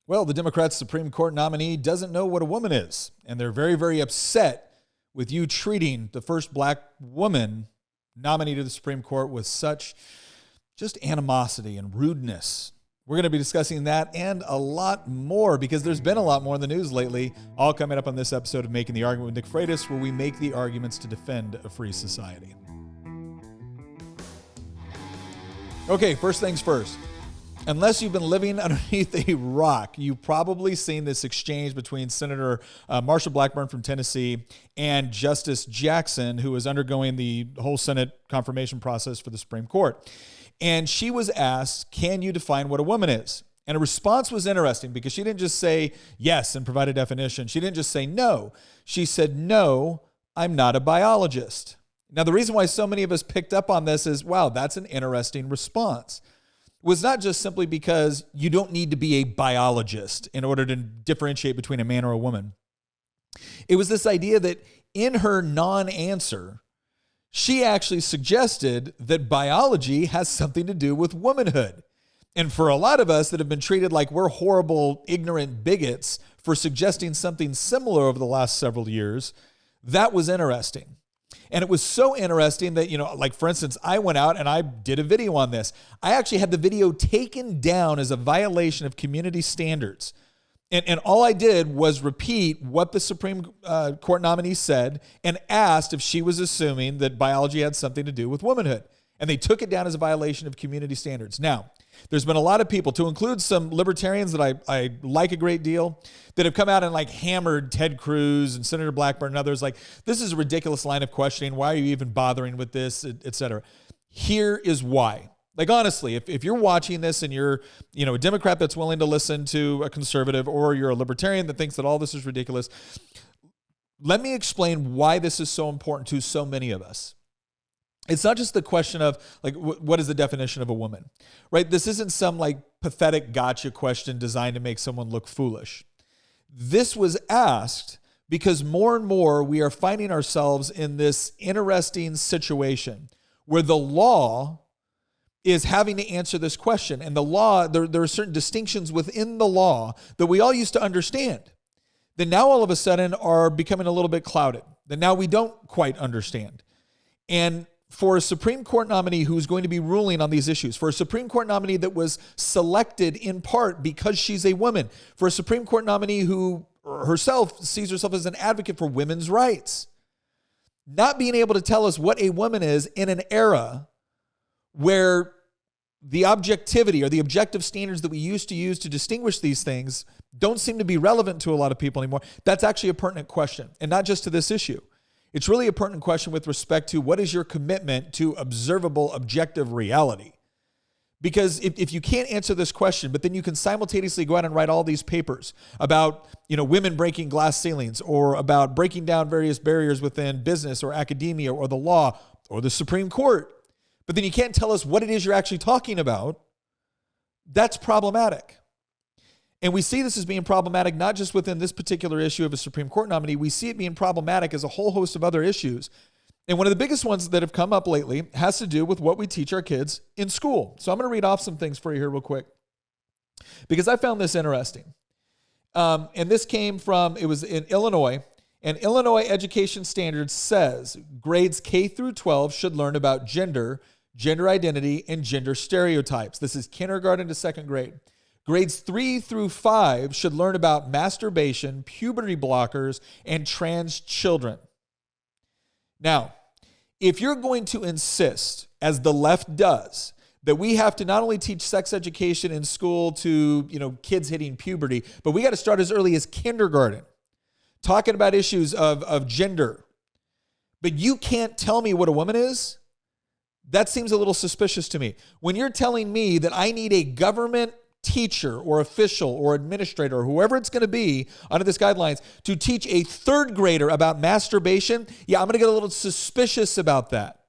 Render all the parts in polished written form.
Well, the Democrats' Supreme Court nominee doesn't know what a woman is, and they're very, very upset with you treating the first black woman nominee to the Supreme Court with such just animosity and rudeness. We're going to be discussing that and a lot more because there's been a lot more in the news lately, all coming up on this episode of Making the Argument with Nick Freitas, where we make the arguments to defend a free society. Okay, first things first. Unless you've been living underneath a rock, you've probably seen this exchange between Senator Marsha Blackburn from Tennessee and Justice Jackson, who is undergoing the whole Senate confirmation process for the Supreme Court. And she was asked, can you define what a woman is? And her response was interesting because she didn't just say yes and provide a definition. She didn't just say no. She said, no, I'm not a biologist. Now, the reason why so many of us picked up on this is, wow, that's an interesting response. It was not just simply because you don't need to be a biologist in order to differentiate between a man or a woman. It was this idea that in her non-answer, she actually suggested that biology has something to do with womanhood. And for a lot of us that have been treated like we're horrible, ignorant bigots for suggesting something similar over the last several years, that was interesting. And it was so interesting that, like for instance, I went out and I did a video on this. I actually had the video taken down as a violation of community standards. And all I did was repeat what the Supreme Court nominee said and asked if she was assuming that biology had something to do with womanhood. And they took it down as a violation of community standards. Now, there's been a lot of people, to include some libertarians that I like a great deal, that have come out and like hammered Ted Cruz and Senator Blackburn and others like, this is a ridiculous line of questioning. Why are you even bothering with this, et cetera? Here is why. Like, honestly, if you're watching this and you're, a Democrat that's willing to listen to a conservative, or you're a libertarian that thinks that all this is ridiculous, let me explain why this is so important to so many of us. It's not just the question of like, what is the definition of a woman, right? This isn't some like pathetic gotcha question designed to make someone look foolish. This was asked because more and more we are finding ourselves in this interesting situation where the law is having to answer this question. And the law, there are certain distinctions within the law that we all used to understand that now all of a sudden are becoming a little bit clouded, that now we don't quite understand. And for a Supreme Court nominee who's going to be ruling on these issues, for a Supreme Court nominee that was selected in part because she's a woman, for a Supreme Court nominee who herself sees herself as an advocate for women's rights, not being able to tell us what a woman is in an era where the objectivity or the objective standards that we used to use to distinguish these things don't seem to be relevant to a lot of people anymore. That's actually a pertinent question, and not just to this issue. It's really a pertinent question with respect to what is your commitment to observable, objective reality? Because if you can't answer this question, but then you can simultaneously go out and write all these papers about, women breaking glass ceilings, or about breaking down various barriers within business or academia or the law or the Supreme Court, but then you can't tell us what it is you're actually talking about, that's problematic. And we see this as being problematic not just within this particular issue of a Supreme Court nominee. We see it being problematic as a whole host of other issues. And one of the biggest ones that have come up lately has to do with what we teach our kids in school. So I'm going to read off some things for you here real quick because I found this interesting. And this came from, it was in Illinois. And Illinois Education Standards says grades K through 12 should learn about gender identity, and gender stereotypes. This is kindergarten to second grade. Grades 3 through 5 should learn about masturbation, puberty blockers, and trans children. Now, if you're going to insist, as the left does, that we have to not only teach sex education in school to, kids hitting puberty, but we got to start as early as kindergarten, talking about issues of gender, but you can't tell me what a woman is, that seems a little suspicious to me. When you're telling me that I need a government teacher or official or administrator or whoever it's going to be under this guidelines to teach a third grader about masturbation, yeah, I'm going to get a little suspicious about that.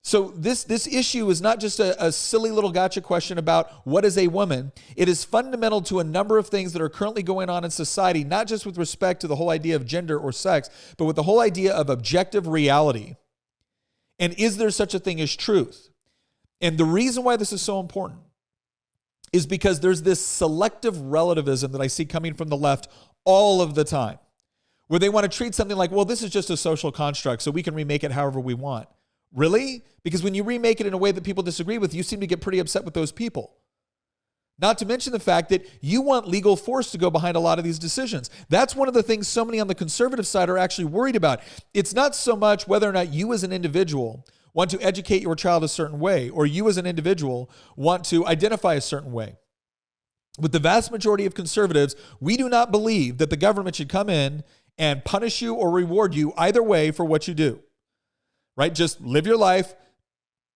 So this issue is not just a silly little gotcha question about what is a woman. It is fundamental to a number of things that are currently going on in society, not just with respect to the whole idea of gender or sex, but with the whole idea of objective reality. And is there such a thing as truth? And the reason why this is so important is because there's this selective relativism that I see coming from the left all of the time, where they want to treat something like, well, this is just a social construct, so we can remake it however we want. Really? Because when you remake it in a way that people disagree with, you seem to get pretty upset with those people. Not to mention the fact that you want legal force to go behind a lot of these decisions. That's one of the things so many on the conservative side are actually worried about. It's not so much whether or not you as an individual want to educate your child a certain way, or you as an individual want to identify a certain way. With the vast majority of conservatives, we do not believe that the government should come in and punish you or reward you either way for what you do. Right? Just live your life,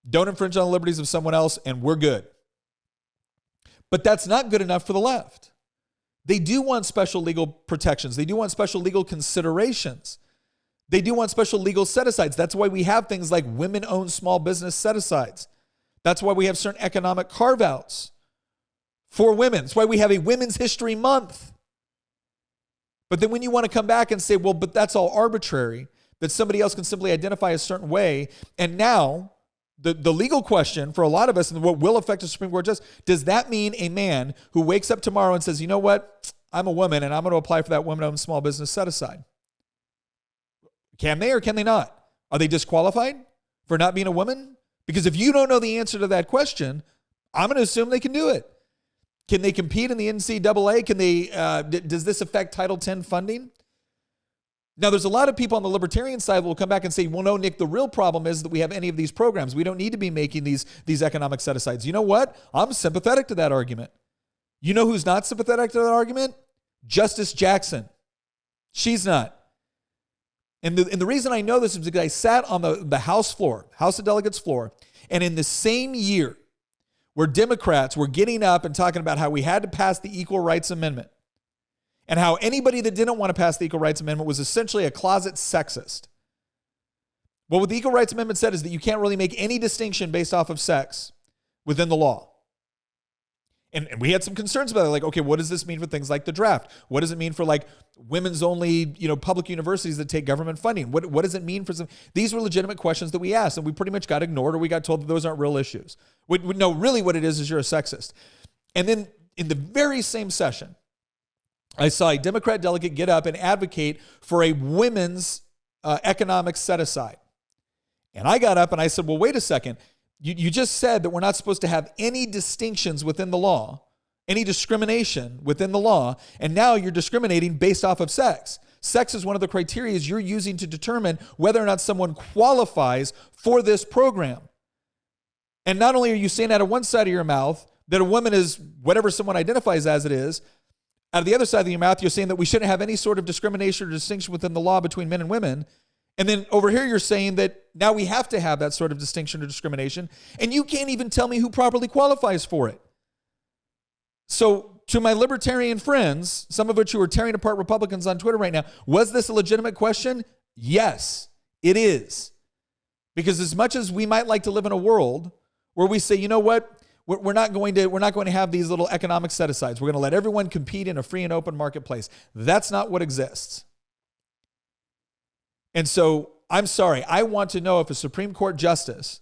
don't infringe on the liberties of someone else, and we're good. But that's not good enough for the left. They do want special legal protections. They do want special legal considerations. They do want special legal set-asides. That's why we have things like women-owned small business set-asides. That's why we have certain economic carve-outs for women. That's why we have a Women's History Month. But then when you want to come back and say, well, but that's all arbitrary, that somebody else can simply identify a certain way, and now the legal question for a lot of us, and what will affect the Supreme Court justice, does that mean a man who wakes up tomorrow and says, you know what, I'm a woman and I'm going to apply for that women-owned small business set-aside? Can they or can they not? Are they disqualified for not being a woman? Because if you don't know the answer to that question, I'm going to assume they can do it. Can they compete in the NCAA? Can they? Does this affect Title X funding? Now, there's a lot of people on the libertarian side that will come back and say, well, no, Nick, the real problem is that we have any of these programs. We don't need to be making these economic set-asides. You know what? I'm sympathetic to that argument. You know who's not sympathetic to that argument? Justice Jackson. She's not. And the reason I know this is because I sat on the House floor, House of Delegates floor, and in the same year where Democrats were getting up and talking about how we had to pass the Equal Rights Amendment, and how anybody that didn't want to pass the Equal Rights Amendment was essentially a closet sexist. Well, what the Equal Rights Amendment said is that you can't really make any distinction based off of sex within the law. And we had some concerns about it, like, okay, what does this mean for things like the draft? What does it mean for like women's only, public universities that take government funding? What does it mean for some? These were legitimate questions that we asked, and we pretty much got ignored, or we got told that those aren't real issues. No, really what it is you're a sexist. And then in the very same session, I saw a Democrat delegate get up and advocate for a women's economic set-aside. And I got up and I said, well, wait a second. You just said that we're not supposed to have any distinctions within the law, any discrimination within the law, and now you're discriminating based off of sex. Sex is one of the criteria you're using to determine whether or not someone qualifies for this program. And not only are you saying out of one side of your mouth that a woman is whatever someone identifies as it is, out of the other side of your mouth, you're saying that we shouldn't have any sort of discrimination or distinction within the law between men and women. And then over here, you're saying that now we have to have that sort of distinction or discrimination, and you can't even tell me who properly qualifies for it. So to my libertarian friends, some of which who are tearing apart Republicans on Twitter right now, was this a legitimate question? Yes, it is. Because as much as we might like to live in a world where we say, you know what, we're not going to have these little economic set-asides. We're going to let everyone compete in a free and open marketplace. That's not what exists. And so I'm sorry. I want to know if a Supreme Court justice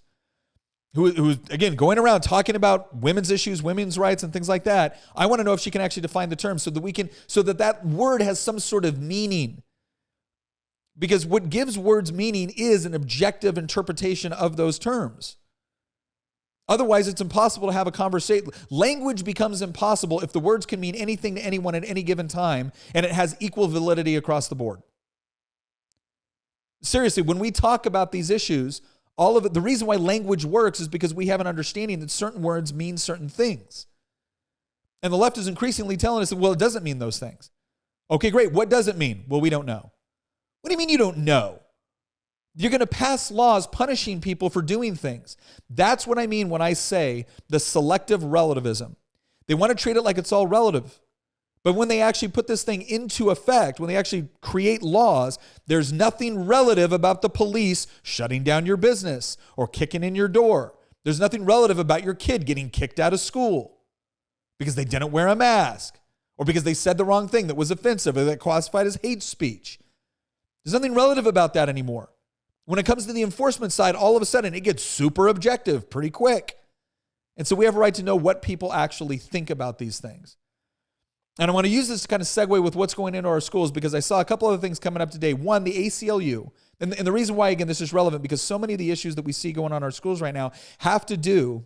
who's, again, going around talking about women's issues, women's rights, and things like that, I want to know if she can actually define the term so that that word has some sort of meaning. Because what gives words meaning is an objective interpretation of those terms. Otherwise, it's impossible to have a conversation. Language becomes impossible if the words can mean anything to anyone at any given time, and it has equal validity across the board. Seriously, when we talk about these issues, all of it, the reason why language works is because we have an understanding that certain words mean certain things. And the left is increasingly telling us that, well, it doesn't mean those things. Okay, great. What does it mean? Well, we don't know. What do you mean you don't know? You're going to pass laws punishing people for doing things. That's what I mean when I say the selective relativism. They want to treat it like it's all relative. But when they actually put this thing into effect, when they actually create laws, there's nothing relative about the police shutting down your business or kicking in your door. There's nothing relative about your kid getting kicked out of school because they didn't wear a mask or because they said the wrong thing that was offensive or that classified as hate speech. There's nothing relative about that anymore. When it comes to the enforcement side, all of a sudden it gets super objective pretty quick. And so we have a right to know what people actually think about these things. And I want to use this to kind of segue with what's going into our schools, because I saw a couple other things coming up today. One, the ACLU. And the reason why, again, this is relevant, because so many of the issues that we see going on in our schools right now have to do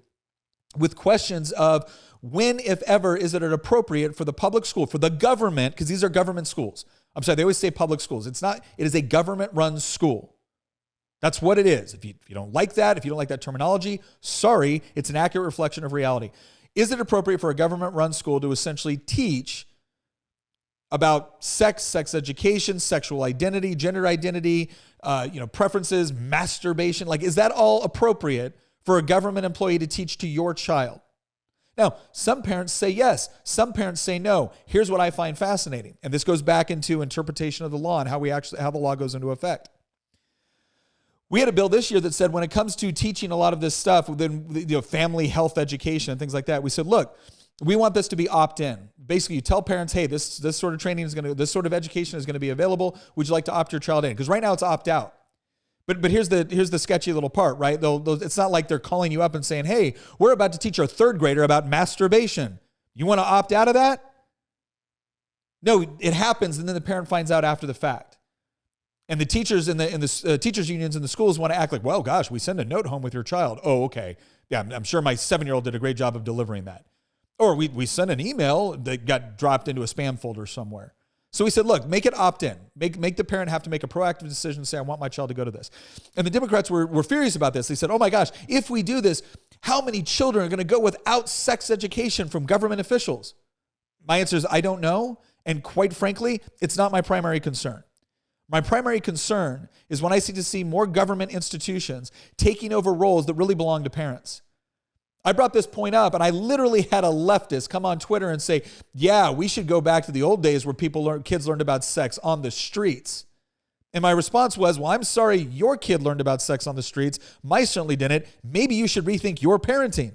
with questions of when, if ever, is it appropriate for the public school, for the government, because these are government schools. I'm sorry, they always say public schools. It's not, it is a government-run school. That's what it is. If you don't like that, if you don't like that terminology, sorry, it's an accurate reflection of reality. Is it appropriate for a government-run school to essentially teach about sex education, sexual identity, gender identity, preferences, masturbation? Like, is that all appropriate for a government employee to teach to your child? Now, some parents say yes. Some parents say no. Here's what I find fascinating. And this goes back into interpretation of the law and how the law goes into effect. We had a bill this year that said when it comes to teaching a lot of this stuff, then family health education and things like that, we said, look, we want this to be opt-in. Basically, you tell parents, hey, this sort of training this sort of education is going to be available. Would you like to opt your child in? Because right now it's opt-out. But here's the sketchy little part, right? It's not like they're calling you up and saying, hey, we're about to teach our third grader about masturbation. You want to opt out of that? No, it happens, and then the parent finds out after the fact. And the teachers in the teachers unions in the schools want to act like, well, gosh, we send a note home with your child. Oh, okay. Yeah, I'm sure my 7-year-old did a great job of delivering that. Or we sent an email that got dropped into a spam folder somewhere. So we said, look, make it opt-in. Make the parent have to make a proactive decision and say, I want my child to go to this. And the Democrats were furious about this. They said, oh my gosh, if we do this, how many children are going to go without sex education from government officials? My answer is, I don't know. And quite frankly, it's not my primary concern. My primary concern is when I see more government institutions taking over roles that really belong to parents. I brought this point up, and I literally had a leftist come on Twitter and say, yeah, we should go back to the old days where kids learned about sex on the streets. And my response was, well, I'm sorry your kid learned about sex on the streets. Mine certainly didn't. Maybe you should rethink your parenting.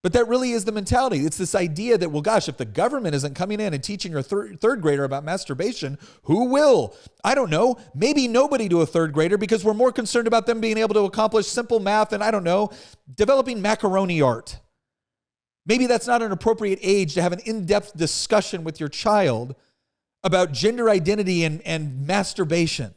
But that really is the mentality. It's this idea that, well, gosh, if the government isn't coming in and teaching your third grader about masturbation, who will? I don't know. Maybe nobody to a third grader, because we're more concerned about them being able to accomplish simple math and, I don't know, developing macaroni art. Maybe that's not an appropriate age to have an in-depth discussion with your child about gender identity and masturbation.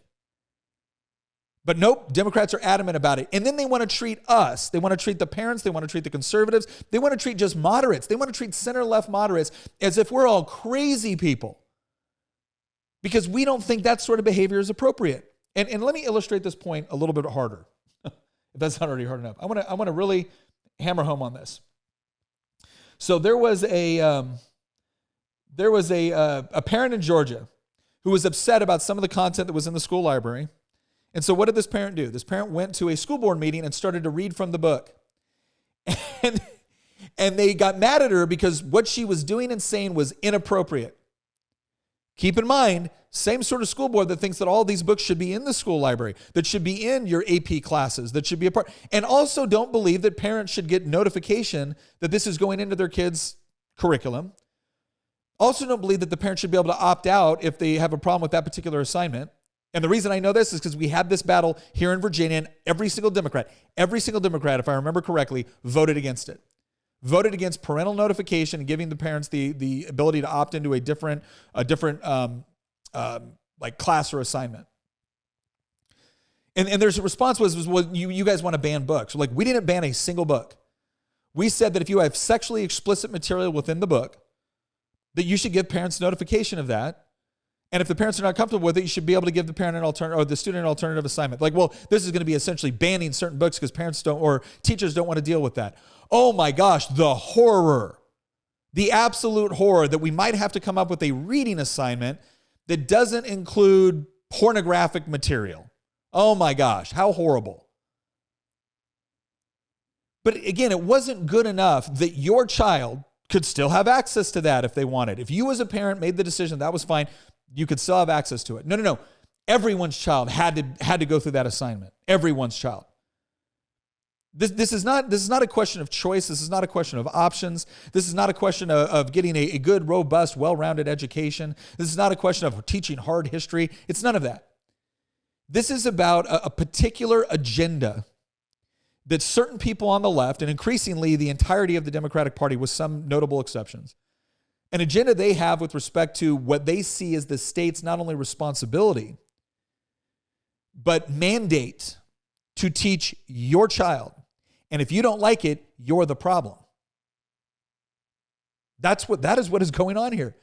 But nope, Democrats are adamant about it. And then they want to treat us. They want to treat the parents. They want to treat the conservatives. They want to treat just moderates. They want to treat center-left moderates as if we're all crazy people, because we don't think that sort of behavior is appropriate. And let me illustrate this point a little bit harder, if that's not already hard enough. I want to really hammer home on this. So there was a parent in Georgia who was upset about some of the content that was in the school library. And so what did this parent do? This parent went to a school board meeting and started to read from the book. And they got mad at her because what she was doing and saying was inappropriate. Keep in mind, same sort of school board that thinks that all these books should be in the school library, that should be in your AP classes, that should be a part, and also don't believe that parents should get notification that this is going into their kids' curriculum. Also don't believe that the parent should be able to opt out if they have a problem with that particular assignment. And the reason I know this is because we had this battle here in Virginia, and every single Democrat, if I remember correctly, voted against it. Voted against parental notification and giving the parents the ability to opt into a different like class or assignment. And there's a response was well, you guys want to ban books. Like, we didn't ban a single book. We said that if you have sexually explicit material within the book, that you should give parents notification of that. And if the parents are not comfortable with it, you should be able to give the parent an alternative, or the student an alternative assignment. Like, well, this is going to be essentially banning certain books because parents don't, or teachers don't want to deal with that. Oh my gosh, the horror, the absolute horror that we might have to come up with a reading assignment that doesn't include pornographic material. Oh my gosh, how horrible. But again, it wasn't good enough that your child could still have access to that if they wanted. If you as a parent made the decision that was fine, you could still have access to it. No. Everyone's child had to go through that assignment. Everyone's child. This is not a question of choice. This is not a question of options. This is not a question of getting a good, robust, well-rounded education. This is not a question of teaching hard history. It's none of that. This is about a particular agenda that certain people on the left, and increasingly the entirety of the Democratic Party with some notable exceptions, an agenda they have with respect to what they see as the state's not only responsibility, but mandate to teach your child. And if you don't like it, you're the problem. That is what is going on here.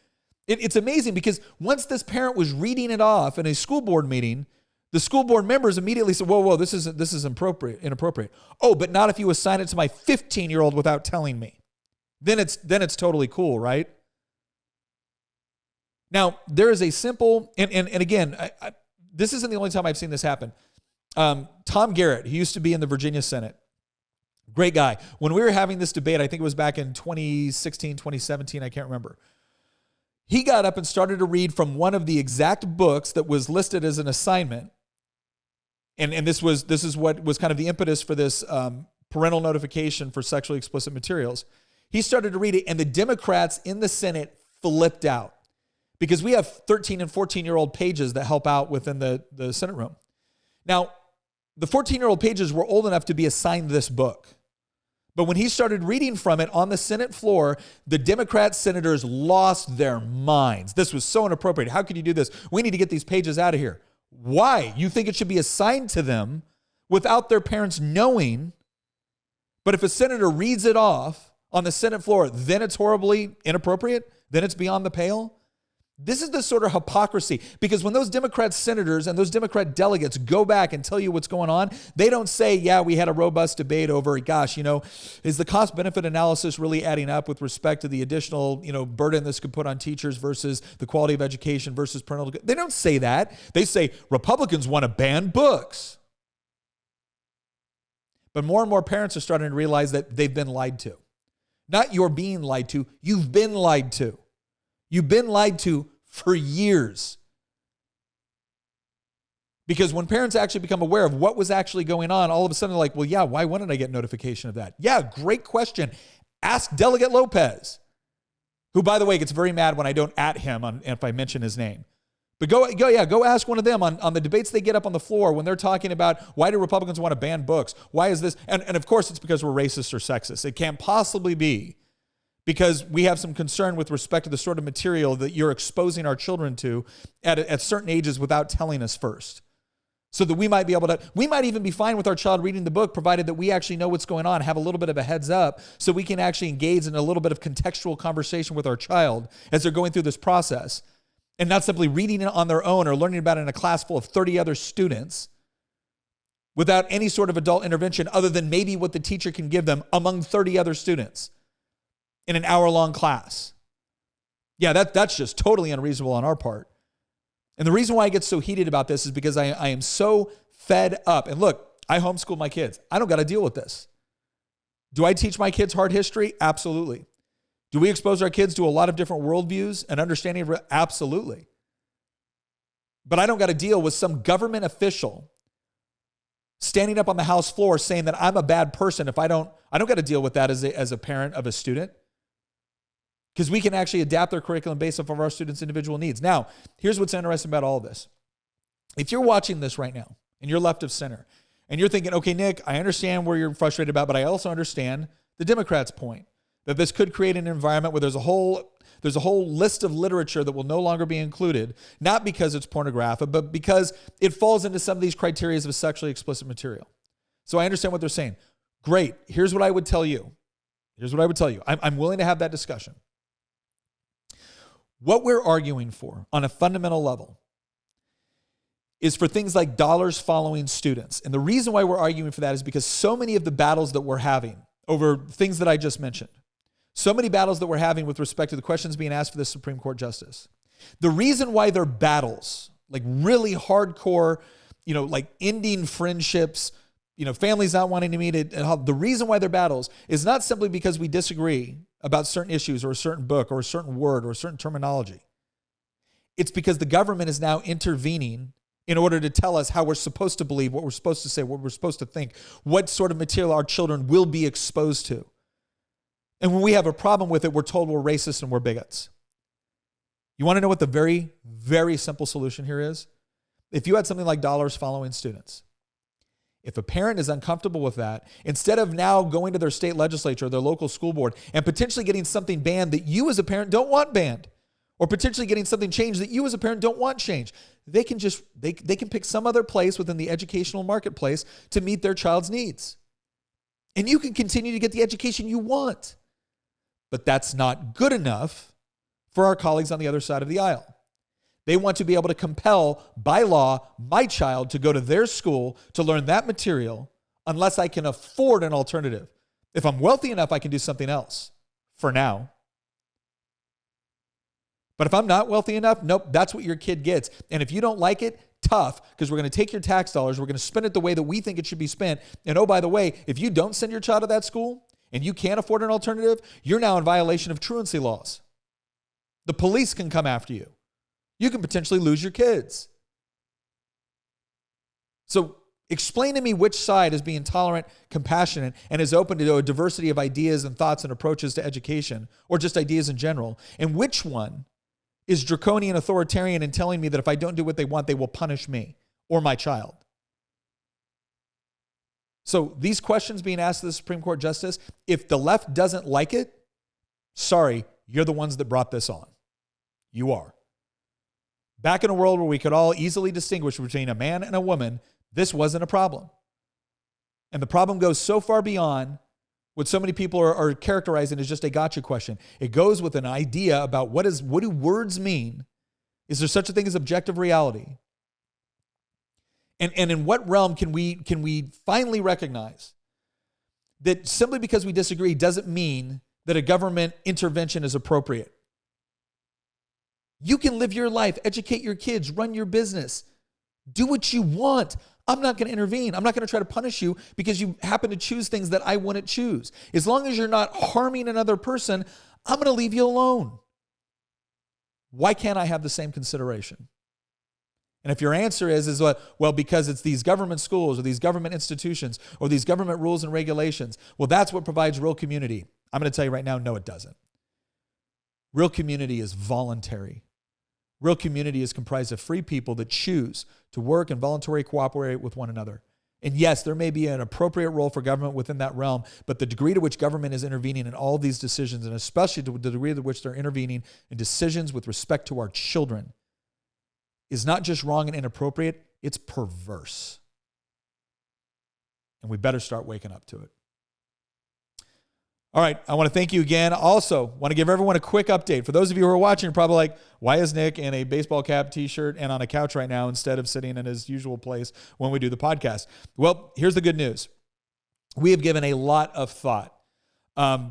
It's amazing because once this parent was reading it off in a school board meeting, the school board members immediately said, whoa, this is inappropriate. Oh, but not if you assign it to my 15-year-old without telling me. Then it's totally cool, right? Now, there is a simple, and again, this isn't the only time I've seen this happen. Tom Garrett, he used to be in the Virginia Senate. Great guy. When we were having this debate, I think it was back in 2016, 2017, I can't remember. He got up and started to read from one of the exact books that was listed as an assignment. And this is what was kind of the impetus for this parental notification for sexually explicit materials. He started to read it, and the Democrats in the Senate flipped out because we have 13 and 14-year-old pages that help out within the Senate room. Now, the 14-year-old pages were old enough to be assigned this book. But when he started reading from it on the Senate floor, the Democrat senators lost their minds. This was so inappropriate. How could you do this? We need to get these pages out of here. Why? You think it should be assigned to them without their parents knowing. But if a senator reads it off on the Senate floor, then it's horribly inappropriate? Then it's beyond the pale? This is the sort of hypocrisy, because when those Democrat senators and those Democrat delegates go back and tell you what's going on, they don't say, yeah, we had a robust debate over, gosh, is the cost-benefit analysis really adding up with respect to the additional, burden this could put on teachers versus the quality of education versus parental. They don't say that. They say Republicans want to ban books. But more and more parents are starting to realize that they've been lied to. Not you're being lied to, you've been lied to. You've been lied to for years. Because when parents actually become aware of what was actually going on, all of a sudden they're like, well, yeah, why wouldn't I get notification of that? Yeah, great question. Ask Delegate Lopez, who, by the way, gets very mad when I don't at him if I mention his name. But go ask one of them on the debates they get up on the floor when they're talking about why do Republicans want to ban books? Why is this? And of course, it's because we're racist or sexist. It can't possibly be because we have some concern with respect to the sort of material that you're exposing our children to at certain ages without telling us first. So that we might even be fine with our child reading the book, provided that we actually know what's going on, have a little bit of a heads up, so we can actually engage in a little bit of contextual conversation with our child as they're going through this process, and not simply reading it on their own or learning about it in a class full of 30 other students without any sort of adult intervention other than maybe what the teacher can give them among 30 other students in an hour-long class. Yeah, that's just totally unreasonable on our part. And the reason why I get so heated about this is because I am so fed up. And look, I homeschool my kids. I don't got to deal with this. Do I teach my kids hard history? Absolutely. Do we expose our kids to a lot of different worldviews and understanding of absolutely. But I don't got to deal with some government official standing up on the House floor saying that I'm a bad person if I don't got to deal with that as a parent of a student. Because we can actually adapt their curriculum based off of our students' individual needs. Now, here's what's interesting about all this. If you're watching this right now and you're left of center and you're thinking, okay, Nick, I understand where you're frustrated about, but I also understand the Democrats' point that this could create an environment where there's a whole list of literature that will no longer be included, not because it's pornographic, but because it falls into some of these criteria of sexually explicit material. So I understand what they're saying. Great. Here's what I would tell you. I'm willing to have that discussion. What we're arguing for on a fundamental level is for things like dollars following students. And the reason why we're arguing for that is because so many of the battles that we're having over things that I just mentioned, so many battles that we're having with respect to the questions being asked for the Supreme Court justice, the reason why they're battles, like really hardcore, like ending friendships, families not wanting to meet it, the reason why they're battles is not simply because we disagree about certain issues or a certain book or a certain word or a certain terminology. It's because the government is now intervening in order to tell us how we're supposed to believe, what we're supposed to say, what we're supposed to think, what sort of material our children will be exposed to. And when we have a problem with it, we're told we're racist and we're bigots. You want to know what the very, very simple solution here is? If you had something like dollars following students, If a parent is uncomfortable with that, instead of now going to their state legislature or their local school board and potentially getting something banned that you as a parent don't want banned, or potentially getting something changed that you as a parent don't want changed, they can pick some other place within the educational marketplace to meet their child's needs. And you can continue to get the education you want. But that's not good enough for our colleagues on the other side of the aisle. They want to be able to compel, by law, my child to go to their school to learn that material unless I can afford an alternative. If I'm wealthy enough, I can do something else for now. But if I'm not wealthy enough, nope, that's what your kid gets. And if you don't like it, tough, because we're going to take your tax dollars, we're going to spend it the way that we think it should be spent. And oh, by the way, if you don't send your child to that school and you can't afford an alternative, you're now in violation of truancy laws. The police can come after you. You can potentially lose your kids. So explain to me which side is being tolerant, compassionate, and is open to a diversity of ideas and thoughts and approaches to education, or just ideas in general, and which one is draconian, authoritarian, and telling me that if I don't do what they want, they will punish me or my child. So these questions being asked of the Supreme Court justice, if the left doesn't like it, sorry, you're the ones that brought this on. You are. Back in a world where we could all easily distinguish between a man and a woman, this wasn't a problem. And the problem goes so far beyond what so many people are characterizing as just a gotcha question. It goes with an idea about what do words mean? Is there such a thing as objective reality? And in what realm can we finally recognize that simply because we disagree doesn't mean that a government intervention is appropriate? You can live your life, educate your kids, run your business, do what you want. I'm not going to intervene. I'm not going to try to punish you because you happen to choose things that I wouldn't choose. As long as you're not harming another person, I'm going to leave you alone. Why can't I have the same consideration? And if your answer is well, because it's these government schools or these government institutions or these government rules and regulations, well, that's what provides real community. I'm going to tell you right now, no, it doesn't. Real community is voluntary. Real community is comprised of free people that choose to work and voluntarily cooperate with one another. And yes, there may be an appropriate role for government within that realm, but the degree to which government is intervening in all these decisions, and especially to the degree to which they're intervening in decisions with respect to our children, is not just wrong and inappropriate, it's perverse. And we better start waking up to it. All right, I want to thank you again. Also, want to give everyone a quick update. For those of you who are watching, you're probably like, why is Nick in a baseball cap, t-shirt, and on a couch right now instead of sitting in his usual place when we do the podcast? Well, here's the good news. We have given a lot of thought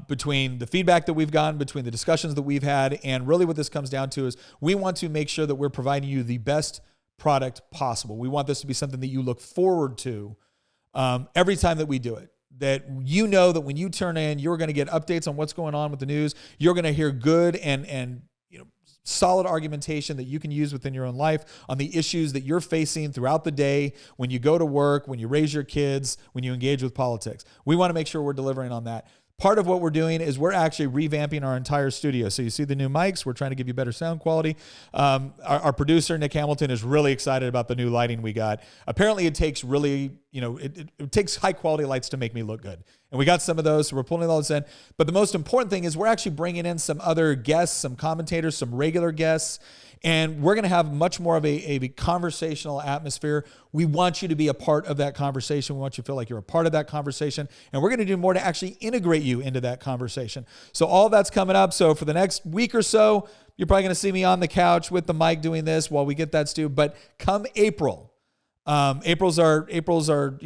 between the feedback that we've gotten, between the discussions that we've had, and really what this comes down to is we want to make sure that we're providing you the best product possible. We want this to be something that you look forward to every time that we do it. That you know that when you turn in, you're going to get updates on what's going on with the news. You're going to hear good and solid argumentation that you can use within your own life on the issues that you're facing throughout the day, when you go to work, when you raise your kids, when you engage with politics. We want to make sure we're delivering on that. Part of what we're doing is we're actually revamping our entire studio. So you see the new mics. We're trying to give you better sound quality. Our producer, Nick Hamilton, is really excited about the new lighting we got. Apparently it takes really, it takes high quality lights to make me look good. And we got some of those, so we're pulling all this in. But the most important thing is we're actually bringing in some other guests, some commentators, some regular guests. And we're going to have much more of a conversational atmosphere. We want you to be a part of that conversation. We want you to feel like you're a part of that conversation. And we're going to do more to actually integrate you into that conversation. So all that's coming up. So for the next week or so, you're probably going to see me on the couch with the mic doing this while we get that stew. But come April, April's our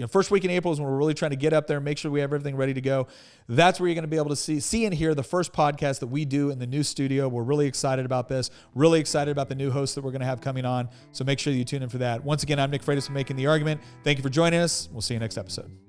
first week in April is when we're really trying to get up there and make sure we have everything ready to go. That's where you're going to be able to see and hear the first podcast that we do in the new studio. We're really excited about this, really excited about the new hosts that we're going to have coming on. So make sure you tune in for that. Once again, I'm Nick Freitas from Making the Argument. Thank you for joining us. We'll see you next episode.